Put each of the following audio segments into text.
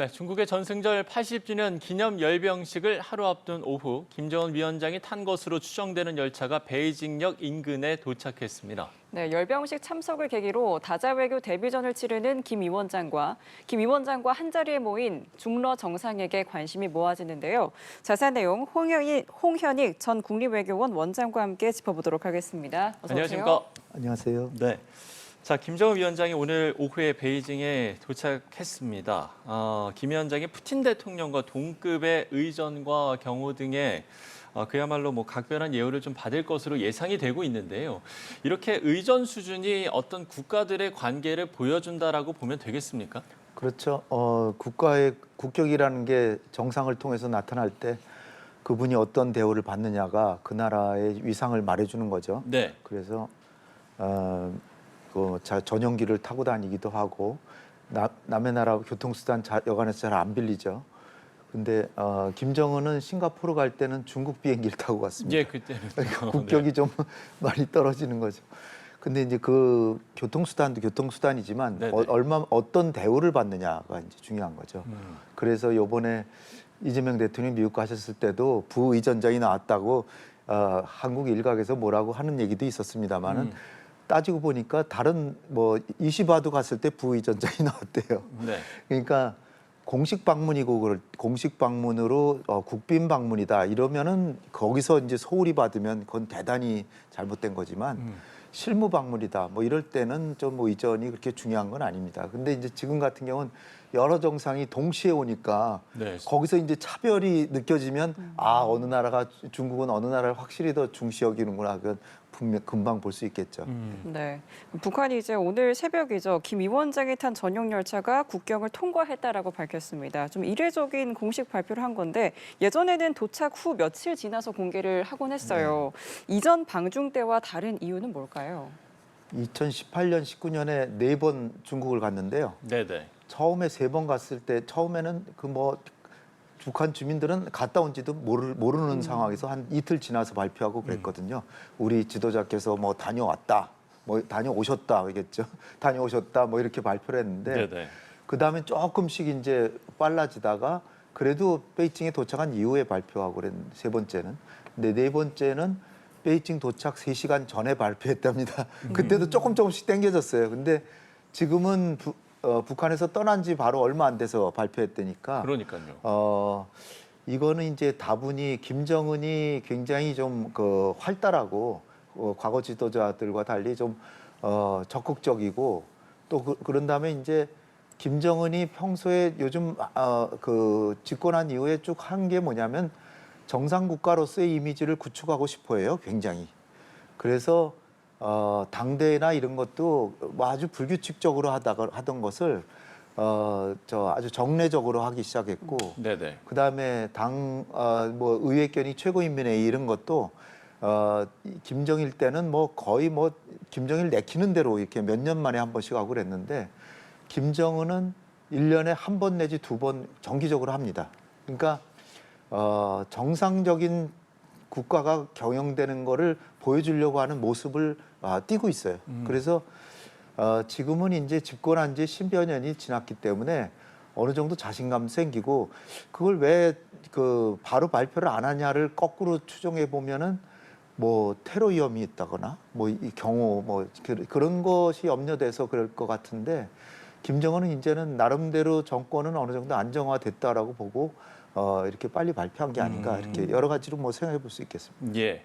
네, 중국의 전승절 80주년 기념 열병식을 하루 앞둔 오후 김정은 위원장이 탄 것으로 추정되는 열차가 베이징역 인근에 도착했습니다. 네, 열병식 참석을 계기로 다자외교 데뷔전을 치르는 김 위원장과 한자리에 모인 중러 정상에게 관심이 모아지는데요. 자세한 내용 홍현익 전 국립외교원 원장과 함께 짚어보도록 하겠습니다. 어서 안녕하십니까? 오세요. 안녕하세요. 네. 자, 김정은 위원장이 오늘 오후에 베이징에 도착했습니다. 김 위원장이 푸틴 대통령과 동급의 의전과 경호 등의 그야말로 각별한 예우를 좀 받을 것으로 예상이 되고 있는데요. 이렇게 의전 수준이 어떤 국가들의 관계를 보여준다라고 보면 되겠습니까? 그렇죠. 국가의 국격이라는 게 정상을 통해서 나타날 때 그분이 어떤 대우를 받느냐가 그 나라의 위상을 말해주는 거죠. 네. 그래서 전용기를 타고 다니기도 하고 남의 나라 교통수단 여간에서 잘 안 빌리죠. 근데 김정은은 싱가포르 갈 때는 중국 비행기를 타고 갔습니다. 예, 그때는 국격이 네. 좀 많이 떨어지는 거죠. 근데 이제 그 교통수단도 교통수단이지만 네네. 어떤 대우를 받느냐가 이제 중요한 거죠. 그래서 요번에 이재명 대통령이 미국 가셨을 때도 부의전장이 나왔다고 한국 일각에서 뭐라고 하는 얘기도 있었습니다만은 따지고 보니까 다른 이시바도 갔을 때 부의전장이 나왔대요. 네. 그러니까 공식 방문이고 공식 방문으로 국빈 방문이다 이러면은 거기서 이제 소홀히 받으면 그건 대단히 잘못된 거지만 실무 방문이다 이럴 때는 좀 의전이 그렇게 중요한 건 아닙니다. 근데 이제 지금 같은 경우는 여러 정상이 동시에 오니까 네. 거기서 이제 차별이 느껴지면 어느 나라가 중국은 어느 나라를 확실히 더 중시 여기는구나 그건 금방 볼 수 있겠죠. 네, 북한이 이제 오늘 새벽이죠. 김 위원장이 탄 전용 열차가 국경을 통과했다라고 밝혔습니다. 좀 이례적인 공식 발표를 한 건데 예전에는 도착 후 며칠 지나서 공개를 하곤 했어요. 이전 방중 때와 다른 이유는 뭘까요? 2018년, 19년에 4번 중국을 갔는데요. 네네. 처음에 3번 갔을 때 처음에는 북한 주민들은 갔다 온지도 모르는 상황에서 한 이틀 지나서 발표하고 그랬거든요. 우리 지도자께서 다녀왔다, 다녀오셨다 그러겠죠. 다녀오셨다 이렇게 발표를 했는데 네네. 그 다음에 조금씩 이제 빨라지다가 그래도 베이징에 도착한 이후에 발표하고 그랬는데 3번째는. 근데 4번째는 베이징 도착 3시간 전에 발표했답니다. 그때도 조금씩 당겨졌어요. 근데 지금은 북한에서 떠난 지 바로 얼마 안 돼서 발표했다니까. 그러니까요. 이거는 이제 다분히 김정은이 굉장히 좀 활달하고 과거 지도자들과 달리 좀 적극적이고 또 그런 다음에 이제 김정은이 평소에 요즘 집권한 이후에 쭉 한 게 뭐냐면 정상 국가로서의 이미지를 구축하고 싶어해요, 굉장히. 그래서 당대나 이런 것도 아주 불규칙적으로 하던 것을 아주 정례적으로 하기 시작했고, 네네. 그 다음에 의회견의 최고인민회의 이런 것도 김정일 때는 거의 김정일 내키는 대로 이렇게 몇 년 만에 한 번씩 하고 그랬는데 김정은은 1년에 한 번 내지 2번 정기적으로 합니다. 그러니까 정상적인 국가가 경영되는 거를 보여주려고 하는 모습을 띠고 있어요. 그래서 지금은 이제 집권한 지 10여 년이 지났기 때문에 어느 정도 자신감 생기고 그걸 왜 바로 발표를 안 하냐를 거꾸로 추정해 보면은 테러 위험이 있다거나 이 경호 그런 것이 염려돼서 그럴 것 같은데 김정은은 이제는 나름대로 정권은 어느 정도 안정화됐다라고 보고 이렇게 빨리 발표한 게 아닌가 이렇게 여러 가지로 생각해 볼 수 있겠습니다. 예.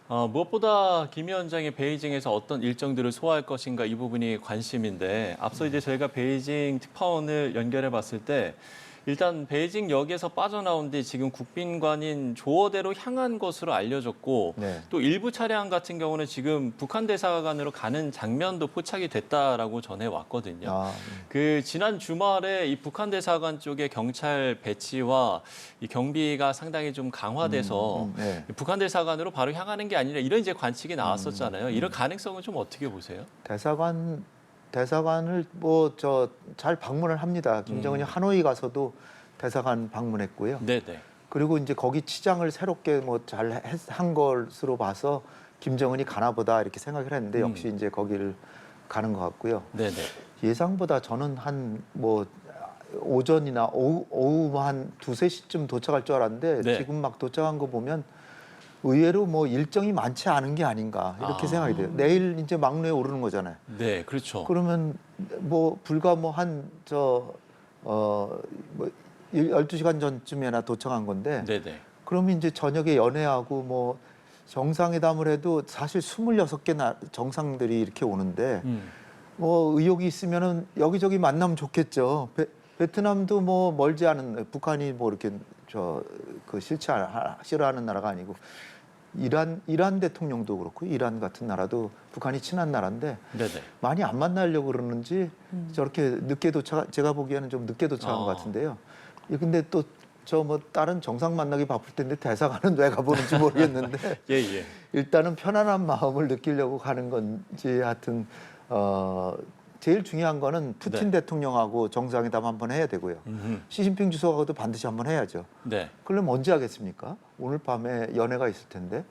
무엇보다 김 위원장이 베이징에서 어떤 일정들을 소화할 것인가 이 부분이 관심인데 앞서 이제 저희가 베이징 특파원을 연결해 봤을 때 일단 베이징역에서 빠져나온 뒤 지금 국빈관인 조어대로 향한 것으로 알려졌고 네. 또 일부 차량 같은 경우는 지금 북한 대사관으로 가는 장면도 포착이 됐다라고 전해 왔거든요. 지난 주말에 이 북한 대사관 쪽의 경찰 배치와 이 경비가 상당히 좀 강화돼서 네. 북한 대사관으로 바로 향하는 게 아니라 이런 이제 관측이 나왔었잖아요. 이런 가능성은 좀 어떻게 보세요? 대사관을 잘 방문을 합니다. 김정은이 하노이 가서도 대사관 방문했고요. 네네. 그리고 이제 거기 치장을 새롭게 잘 한 것으로 봐서 김정은이 가나 보다 이렇게 생각을 했는데 역시 이제 거기를 가는 것 같고요. 네네. 예상보다 저는 한 오전이나 오후 한 2~3시쯤 도착할 줄 알았는데 네. 지금 막 도착한 거 보면 의외로 뭐 일정이 많지 않은 게 아닌가 이렇게 아. 생각이 돼요. 내일 이제 막루에 오르는 거잖아요. 네, 그렇죠. 그러면 뭐 불과 뭐 한 뭐 12시간 전쯤에나 도착한 건데 네네. 그러면 이제 저녁에 연회하고 뭐 정상회담을 해도 사실 26개 정상들이 이렇게 오는데 뭐 의욕이 있으면은 여기저기 만나면 좋겠죠. 베트남도 뭐 멀지 않은 북한이 뭐 이렇게 싫어하는 나라가 아니고 이란 대통령도 그렇고 이란 같은 나라도 북한이 친한 나라인데 네네. 많이 안 만나려고 그러는지 저렇게 늦게 도착 제가 보기에는 좀 늦게 도착한 것 같은데요. 근데 또 저 뭐 다른 정상 만나기 바쁠 텐데 대사관은 왜 가보는지 모르겠는데 예, 예. 일단은 편안한 마음을 느끼려고 가는 건지 하여튼 제일 중요한 거는 푸틴 대통령하고 정상회담 한번 해야 되고요. 시진핑 주석하고도 반드시 한번 해야죠. 네. 그럼 언제 하겠습니까? 오늘 밤에 연회가 있을 텐데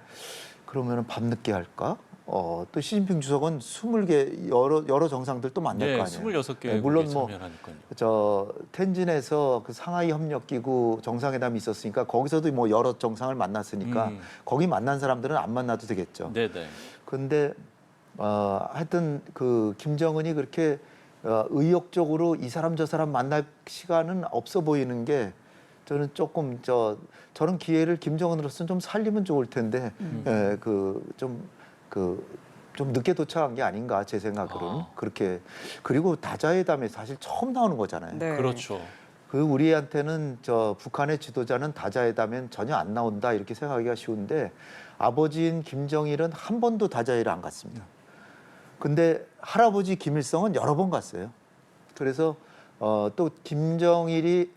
그러면은 밤늦게 할까? 또 시진핑 주석은 20개 여러 정상들 또 만날 네, 거 아니에요. 26개 네, 물론 뭐 참여하니까요. 텐진에서 그 상하이 협력기구 정상회담이 있었으니까 거기서도 뭐 여러 정상을 만났으니까 거기 만난 사람들은 안 만나도 되겠죠. 네네. 근데 하여튼 그 김정은이 그렇게 의욕적으로 이 사람 저 사람 만날 시간은 없어 보이는 게 저는 조금 저런 기회를 김정은으로서는 좀 살리면 좋을 텐데 좀 늦게 도착한 게 아닌가 제 생각으로는 그렇게. 그리고 다자회담에 사실 처음 나오는 거잖아요. 네. 그렇죠. 우리한테는 북한의 지도자는 다자회담엔 전혀 안 나온다 이렇게 생각하기가 쉬운데 아버지인 김정일은 한 번도 다자회를 안 갔습니다. 근데 할아버지 김일성은 여러 번 갔어요. 그래서 또 김정은이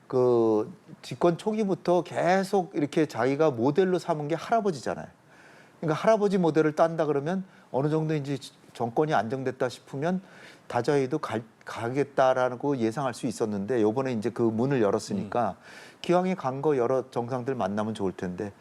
그 집권 초기부터 계속 이렇게 자기가 모델로 삼은 게 할아버지잖아요. 그러니까 할아버지 모델을 딴다 그러면 어느 정도 이제 정권이 안정됐다 싶으면 다자회도 가겠다라고 예상할 수 있었는데 이번에 이제 그 문을 열었으니까 기왕에 간 거 여러 정상들 만나면 좋을 텐데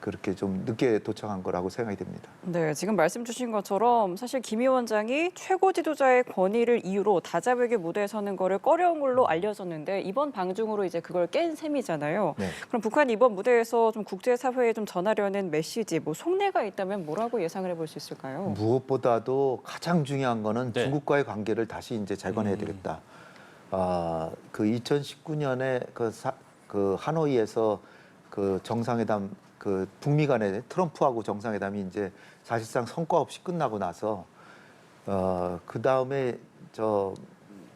그렇게 좀 늦게 도착한 거라고 생각이 됩니다. 네, 지금 말씀 주신 것처럼 사실 김 위원장이 최고 지도자의 권위를 이유로 다자회의 무대에 서는 거를 꺼려온 걸로 알려졌는데 이번 방중으로 이제 그걸 깬 셈이잖아요. 네. 그럼 북한이 이번 무대에서 좀 국제사회에 좀 전하려는 메시지, 뭐 속내가 있다면 뭐라고 예상을 해볼 수 있을까요? 무엇보다도 가장 중요한 거는 네. 중국과의 관계를 다시 이제 재건해야 되겠다. 그 2019년에 그 하노이에서 그 정상회담 그 북미 간의 트럼프하고 정상회담이 이제 사실상 성과 없이 끝나고 나서 그 다음에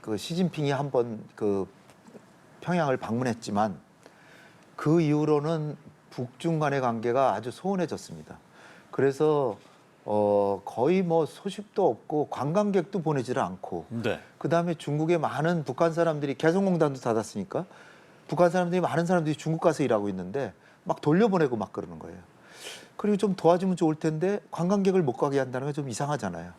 그 시진핑이 한번 그 평양을 방문했지만 그 이후로는 북중 간의 관계가 아주 소원해졌습니다. 그래서 거의 뭐 소식도 없고 관광객도 보내지를 않고 네. 그다음에 중국의 많은 북한 사람들이 개성공단도 닫았으니까 북한 사람들이 많은 사람들이 중국 가서 일하고 있는데 막 돌려보내고 막 그러는 거예요. 그리고 좀 도와주면 좋을 텐데 관광객을 못 가게 한다는 게 좀 이상하잖아요.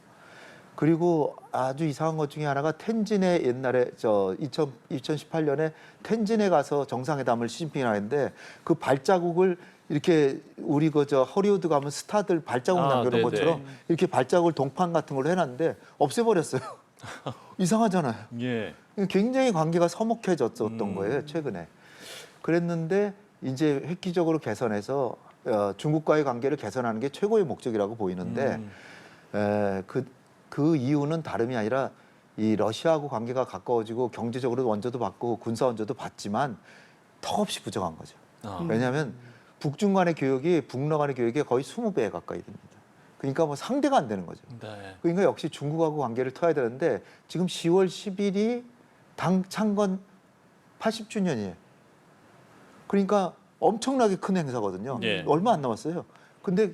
그리고 아주 이상한 것 중에 하나가 텐진에 옛날에 2018년에 텐진에 가서 정상회담을 시진핑이랑 했는데 그 발자국을 이렇게 우리 허리우드 가면 스타들 발자국 남겨놓은 네네. 것처럼 이렇게 발자국을 동판 같은 걸로 해놨는데 없애버렸어요. 이상하잖아요. 예. 굉장히 관계가 서먹해졌던 거예요, 최근에. 그랬는데 이제 획기적으로 개선해서 중국과의 관계를 개선하는 게 최고의 목적이라고 보이는데 그 이유는 다름이 아니라 이 러시아하고 관계가 가까워지고 경제적으로 원조도 받고 군사 원조도 받지만 턱없이 부족한 거죠. 왜냐하면 북중 간의 교역이 북러 간의 교역이 거의 20배에 가까이 됩니다. 그러니까 뭐 상대가 안 되는 거죠. 네. 그러니까 역시 중국하고 관계를 터야 되는데 지금 10월 10일이 당 창건 80주년이에요. 그러니까 엄청나게 큰 행사거든요. 예. 얼마 안 남았어요. 근데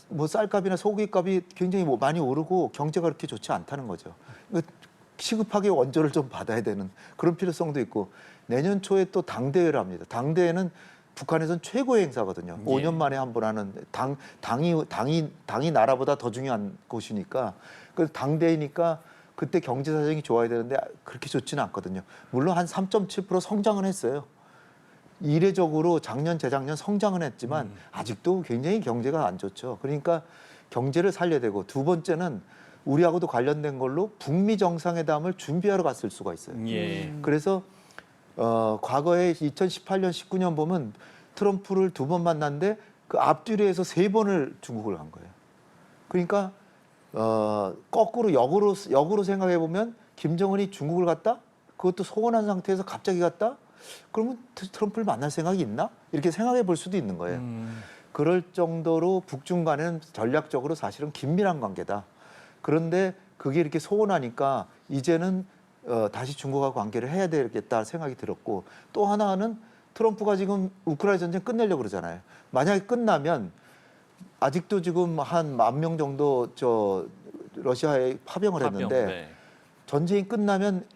뭐 쌀값이나 소고기값이 굉장히 뭐 많이 오르고 경제가 그렇게 좋지 않다는 거죠. 그러니까 시급하게 원조를 좀 받아야 되는 그런 필요성도 있고 내년 초에 또 당대회를 합니다. 당대회는 북한에선 최고의 행사거든요. 예. 5년 만에 한 번 하는 당이 나라보다 더 중요한 곳이니까 그 당대회니까 그때 경제 사정이 좋아야 되는데 그렇게 좋지는 않거든요. 물론 한 3.7% 성장은 했어요. 이례적으로 작년 재작년 성장은 했지만 아직도 굉장히 경제가 안 좋죠. 그러니까 경제를 살려야 되고 두 번째는 우리하고도 관련된 걸로 북미 정상회담을 준비하러 갔을 수가 있어요. 예. 그래서 과거에 2018년, 19년 보면 트럼프를 2번 만났는데 그 앞뒤로해서 3번을 중국을 간 거예요. 그러니까 거꾸로 역으로 생각해 보면 김정은이 중국을 갔다? 그것도 소원한 상태에서 갑자기 갔다? 그러면 트럼프를 만날 생각이 있나? 이렇게 생각해 볼 수도 있는 거예요. 그럴 정도로 북중 간에는 전략적으로 사실은 긴밀한 관계다. 그런데 그게 이렇게 소원하니까 이제는 다시 중국과 관계를 해야 되겠다 생각이 들었고, 또 하나는 트럼프가 지금 우크라이나 전쟁 끝내려고 그러잖아요. 만약에 끝나면 아직도 지금 한 10,000명 정도 러시아에 파병을 했는데 네. 전쟁이 끝나면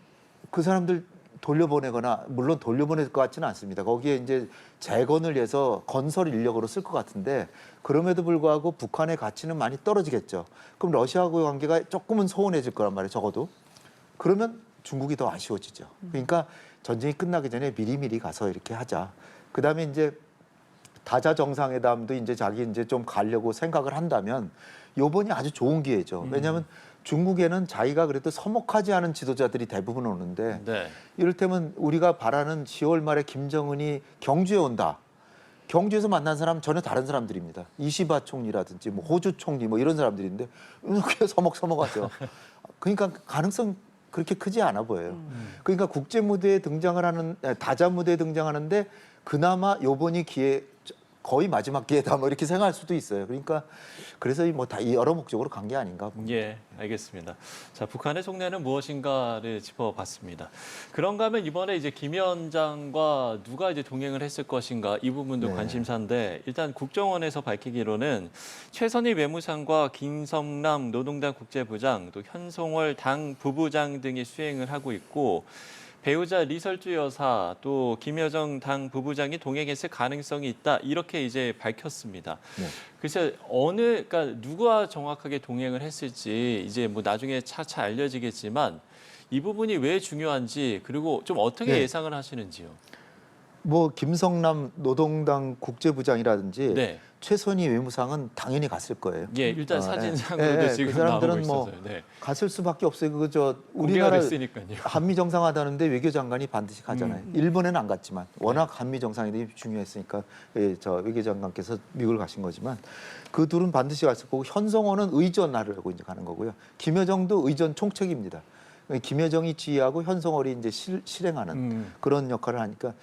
그 사람들 돌려보내거나, 물론 돌려보낼 것 같지는 않습니다. 거기에 이제 재건을 위해서 건설 인력으로 쓸 것 같은데, 그럼에도 불구하고 북한의 가치는 많이 떨어지겠죠. 그럼 러시아하고의 관계가 조금은 소원해질 거란 말이에요, 적어도. 그러면 중국이 더 아쉬워지죠. 그러니까 전쟁이 끝나기 전에 미리미리 가서 이렇게 하자. 그다음에 이제 다자 정상회담도 이제 자기 이제 좀 가려고 생각을 한다면 요번이 아주 좋은 기회죠. 왜냐하면 중국에는 자기가 그래도 서먹하지 않은 지도자들이 대부분 오는데, 네. 이를테면 우리가 바라는 10월 말에 김정은이 경주에 온다. 경주에서 만난 사람 전혀 다른 사람들입니다. 이시바 총리라든지 뭐 호주 총리 뭐 이런 사람들인데 그게 서먹서먹하죠. 그러니까 가능성 그렇게 크지 않아 보여요. 그러니까 국제 무대에 등장을 하는, 다자 무대에 등장하는데 그나마 요번이 기회, 거의 마지막 기회다 뭐 이렇게 생각할 수도 있어요. 그러니까 그래서 뭐 다 여러 목적으로 간 게 아닌가 봅니다. 예, 알겠습니다. 자, 북한의 속내는 무엇인가를 짚어봤습니다. 그런가 하면 이번에 이제 김 위원장과 누가 이제 동행을 했을 것인가, 이 부분도 네. 관심사인데, 일단 국정원에서 밝히기로는 최선희 외무상과 김성남 노동당 국제부장, 또 현송월 당 부부장 등이 수행을 하고 있고, 배우자 리설주 여사, 또 김여정 당 부부장이 동행했을 가능성이 있다, 이렇게 이제 밝혔습니다. 네. 글쎄 그러니까 누가 정확하게 동행을 했을지 이제 뭐 나중에 차차 알려지겠지만, 이 부분이 왜 중요한지, 그리고 좀 어떻게 네. 예상을 하시는지요? 뭐 김성남 노동당 국제부장이라든지 네, 최선희 외무상은 당연히 갔을 거예요. 예, 일단 사진상으로도 예, 지금 그 사람들은 나오고 뭐 있어서요. 네, 갔을 수밖에 없어요. 그거 공개가 우리나라 됐으니까요. 한미 정상화하다는데 외교장관이 반드시 가잖아요. 일본에는 안 갔지만 워낙 한미 정상회담이 중요했으니까 외교장관께서 미국을 가신 거지만, 그 둘은 반드시 갔을 거고, 현성호는 의전하려고 이제 가는 거고요. 김여정도 의전 총책입니다. 김여정이 지휘하고 현성월이 이제 실행하는 그런 역할을 하니까,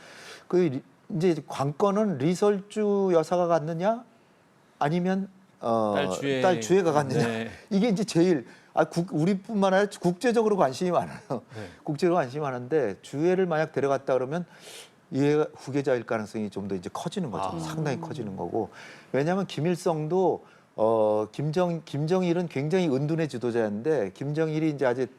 그 이제 관건은 리설주 여사가 갔느냐 아니면 딸 주애가 갔느냐. 네. 이게 이제 제일 우리뿐만 아니라 국제적으로 관심이 많아요. 네. 국제적으로 관심이 많은데, 주애를 만약 데려갔다 그러면 얘가 후계자일 가능성이 좀 더 이제 커지는 거죠. 상당히 커지는 거고. 왜냐하면 김일성도 김정일은 굉장히 은둔의 지도자였는데, 김정일이 이제 아직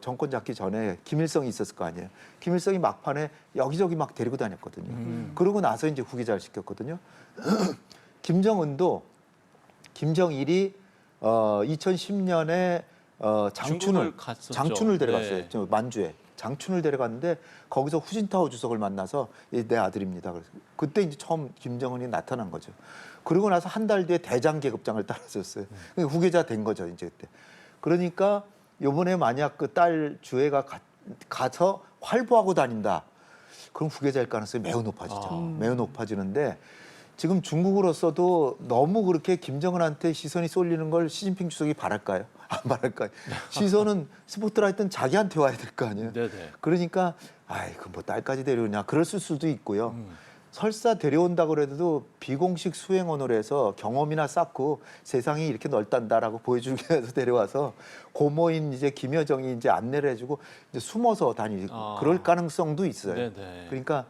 정권 잡기 전에 김일성이 있었을 거 아니에요. 김일성이 막판에 여기저기 막 데리고 다녔거든요. 그러고 나서 이제 후계자를 시켰거든요. 김정일이 2010년에 중국을 갔었죠. 장춘을 데려갔어요. 네. 저 만주에 장춘을 데려갔는데, 거기서 후진타오 주석을 만나서 내 아들입니다. 그래서 그때 이제 처음 김정은이 나타난 거죠. 그러고 나서 한 달 뒤에 대장 계급장을 따라줬어요. 그러니까 후계자 된 거죠, 이제 그때. 그러니까 이번에 만약 그 딸 주애가 가서 활보하고 다닌다, 그럼 후계자일 가능성이 매우 높아지죠. 매우 높아지는데, 지금 중국으로서도 너무 그렇게 김정은한테 시선이 쏠리는 걸 시진핑 주석이 바랄까요? 안 바랄까요? 시선은 스포트라이트는 자기한테 와야 될 거 아니에요. 네네. 그러니까 그 뭐 딸까지 데려오냐, 그랬을 수도 있고요. 설사 데려온다 그래도 비공식 수행 언어로 해서 경험이나 쌓고 세상이 이렇게 넓단다라고 보여주기 위해서 데려와서 고모인 이제 김여정이 이제 안내를 해주고 이제 숨어서 다니고 그럴 가능성도 있어요. 네네. 그러니까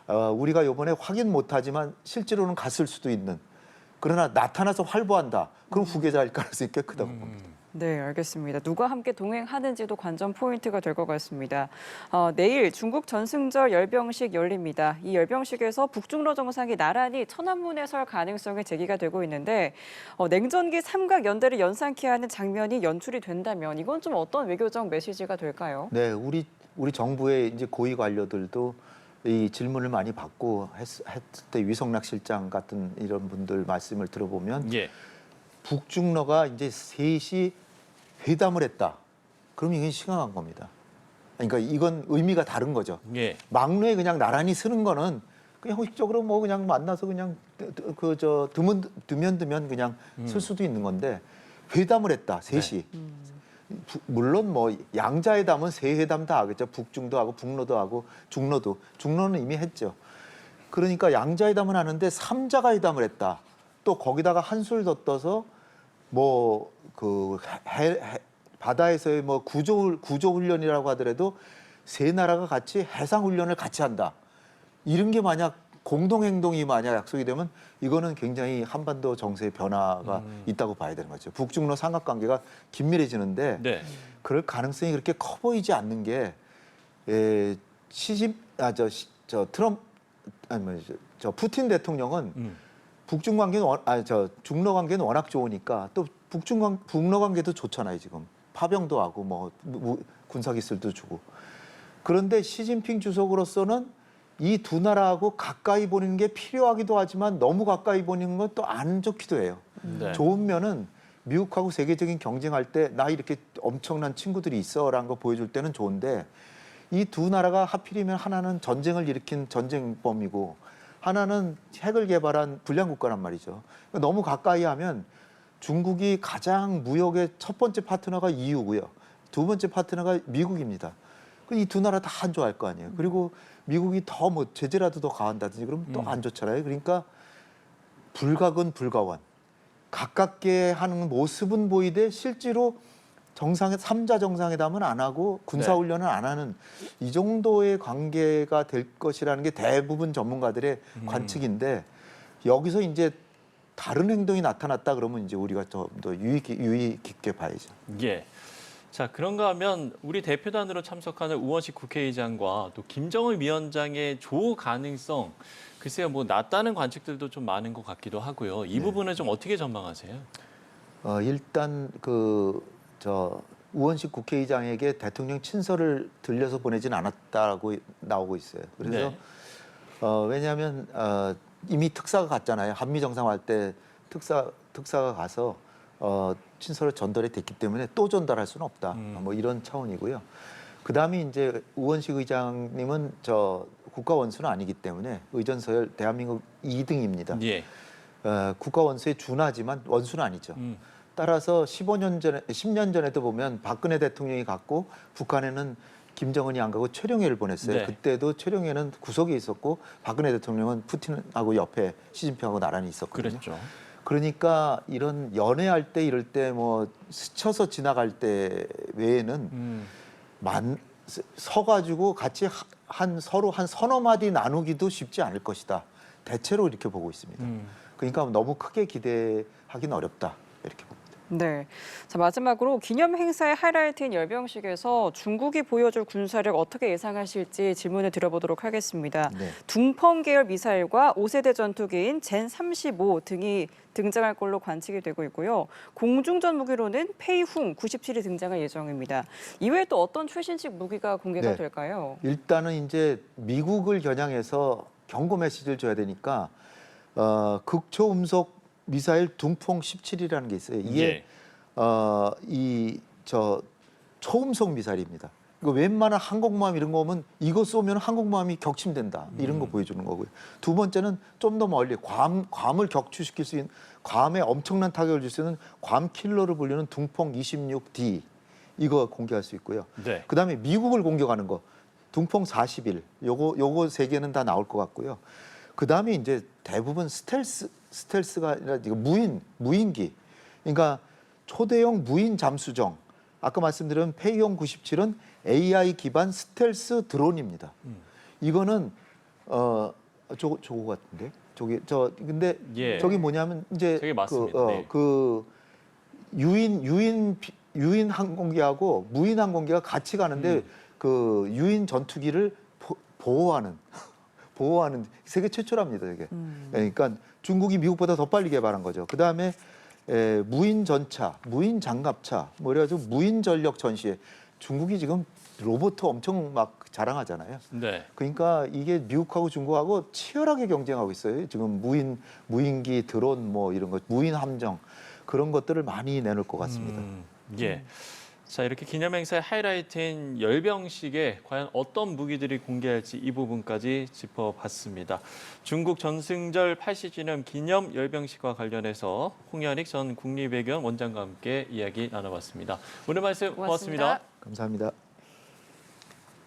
우리가 이번에 확인 못하지만 실제로는 갔을 수도 있는, 그러나 나타나서 활보한다, 그럼 후계자일 가능성이 꽤 크다고 봅니다. 네, 알겠습니다. 누가 함께 동행하는지도 관전 포인트가 될 것 같습니다. 내일 중국 전승절 열병식 열립니다. 이 열병식에서 북중러 정상이 나란히 천안문에 설 가능성이 제기가 되고 있는데, 냉전기 삼각 연대를 연상케 하는 장면이 연출이 된다면 이건 좀 어떤 외교적 메시지가 될까요? 네, 우리 정부의 이제 고위 관료들도 이 질문을 많이 받고 했을 때, 위성락 실장 같은 이런 분들 말씀을 들어보면 예. 북중러가 이제 셋이 회담을 했다. 그럼 이건 심각한 겁니다. 그러니까 이건 의미가 다른 거죠. 예. 막루에 그냥 나란히 쓰는 거는 그냥 형식적으로 뭐 그냥 만나서 그냥 드면 그냥 쓸 수도 있는 건데 회담을 했다. 셋이. 물론 뭐 양자회담은 세 회담 다 하겠죠. 북중도 하고 북로도 하고 중로는 이미 했죠. 그러니까 양자회담은 하는데 삼자가 회담을 했다. 또 거기다가 한술 덧떠서 뭐 그 바다에서의 뭐 구조 훈련이라고 하더라도 세 나라가 같이 해상 훈련을 같이 한다. 이런 게 만약 공동 행동이 만약 약속이 되면 이거는 굉장히 한반도 정세의 변화가 있다고 봐야 되는 거죠. 북중로 삼각관계가 긴밀해지는데 네. 그럴 가능성이 그렇게 커 보이지 않는 게 푸틴 대통령은 북중 관계는 중러 관계는 워낙 좋으니까 또 북러 관계도 좋잖아요. 지금 파병도 하고 뭐 군사 기술도 주고. 그런데 시진핑 주석으로서는 이 두 나라하고 가까이 보는 게 필요하기도 하지만 너무 가까이 보는 건 또 안 좋기도 해요. 네. 좋은 면은 미국하고 세계적인 경쟁할 때 나 이렇게 엄청난 친구들이 있어라는 거 보여줄 때는 좋은데 이 두 나라가 하필이면 하나는 전쟁을 일으킨 전쟁범이고 하나는 핵을 개발한 불량 국가란 말이죠. 그러니까 너무 가까이 하면 중국이 가장 무역의 첫 번째 파트너가 EU고요. 두 번째 파트너가 미국입니다. 이 두 나라 다 안 좋아할 거 아니에요. 그리고 미국이 더 뭐 제재라도 더 가한다든지 그러면 또 안 좋잖아요. 그러니까 불가근 불가원. 가깝게 하는 모습은 보이되 실제로 삼자 정상회담은 안 하고 군사훈련은 안 하는 이 정도의 관계가 될 것이라는 게 대부분 전문가들의 관측인데 여기서 이제 다른 행동이 나타났다 그러면 이제 우리가 더 유의 깊게 봐야죠. 예. 자, 그런가 하면 우리 대표단으로 참석하는 우원식 국회의장과 또 김정은 위원장의 조 가능성 글쎄요, 뭐 낮다는 관측들도 좀 많은 것 같기도 하고요. 이 부분은 좀 어떻게 전망하세요? 일단 우원식 국회의장에게 대통령 친서를 들려서 보내진 않았다고 나오고 있어요. 그래서 네. 왜냐하면 이미 특사가 갔잖아요. 한미 정상화할 때 특사가 가서 친서를 전달이 됐기 때문에 또 전달할 수는 없다. 뭐 이런 차원이고요. 그다음에 이제 우원식 의장님은 국가 원수는 아니기 때문에 의전서열 대한민국 2등입니다. 예. 국가 원수에 준하지만 원수는 아니죠. 따라서 10년 전에도 보면 박근혜 대통령이 갔고 북한에는 김정은이 안 가고 최룡해를 보냈어요. 네. 그때도 최룡해는 구석에 있었고 박근혜 대통령은 푸틴하고 옆에 시진핑하고 나란히 있었거든요. 그랬죠. 그러니까 이런 연애할 때 이럴 때 뭐 스쳐서 지나갈 때 외에는 서가지고 같이 서로 한 서너 마디 나누기도 쉽지 않을 것이다. 대체로 이렇게 보고 있습니다. 그러니까 너무 크게 기대하기는 어렵다. 이렇게 봅니다. 네. 자, 마지막으로 기념 행사의 하이라이트인 열병식에서 중국이 보여줄 군사력 어떻게 예상하실지 질문을 드려보도록 하겠습니다. 네. 둥펑 계열 미사일과 5세대 전투기인 젠35 등이 등장할 걸로 관측이 되고 있고요. 공중전 무기로는 페이훈 97이 등장할 예정입니다. 이외에 또 어떤 최신식 무기가 공개가 네. 될까요? 일단은 이제 미국을 겨냥해서 경고 메시지를 줘야 되니까 극초음속 미사일 둥펑 17이라는 게 있어요. 이게 초음속 미사일입니다. 이거 웬만한 항공모함 이런 거 오면 이거 쏘면 항공모함이 격침된다. 이런 거 보여주는 거고요. 두 번째는 좀 더 멀리 괌을 격추시킬 수 있는 괌에 엄청난 타격을 줄 수 있는 괌 킬러로 불리는 둥펑 26D 이거 공개할 수 있고요. 네. 그다음에 미국을 공격하는 거 둥펑 41 요거 세 개는 다 나올 것 같고요. 그다음에 이제 대부분 스텔스가 아니라 무인기. 그러니까 초대형 무인 잠수정. 아까 말씀드린 페이용 97은 AI 기반 스텔스 드론입니다. 이거는 저거 같은데. 근데 예. 저기 뭐냐면 이제 저게 맞습니다. 네. 유인 항공기하고 무인 항공기가 같이 가는데 그 유인 전투기를 보호하는 세계 최초랍니다, 이게. 그러니까 중국이 미국보다 더 빨리 개발한 거죠. 그다음에 무인 전차, 무인 장갑차, 뭐 이래가지고 무인 전력 전시회. 중국이 지금 로봇 엄청 막 자랑하잖아요. 네. 그러니까 이게 미국하고 중국하고 치열하게 경쟁하고 있어요. 지금 무인기, 드론 뭐 이런 것, 무인 함정 그런 것들을 많이 내놓을 것 같습니다. 예. 자, 이렇게 기념행사의 하이라이트인 열병식에 과연 어떤 무기들이 공개할지 이 부분까지 짚어봤습니다. 중국 전승절 80주년 기념 열병식과 관련해서 홍현익 전 국립외교원 원장과 함께 이야기 나눠봤습니다. 오늘 말씀 고맙습니다. 고맙습니다. 감사합니다.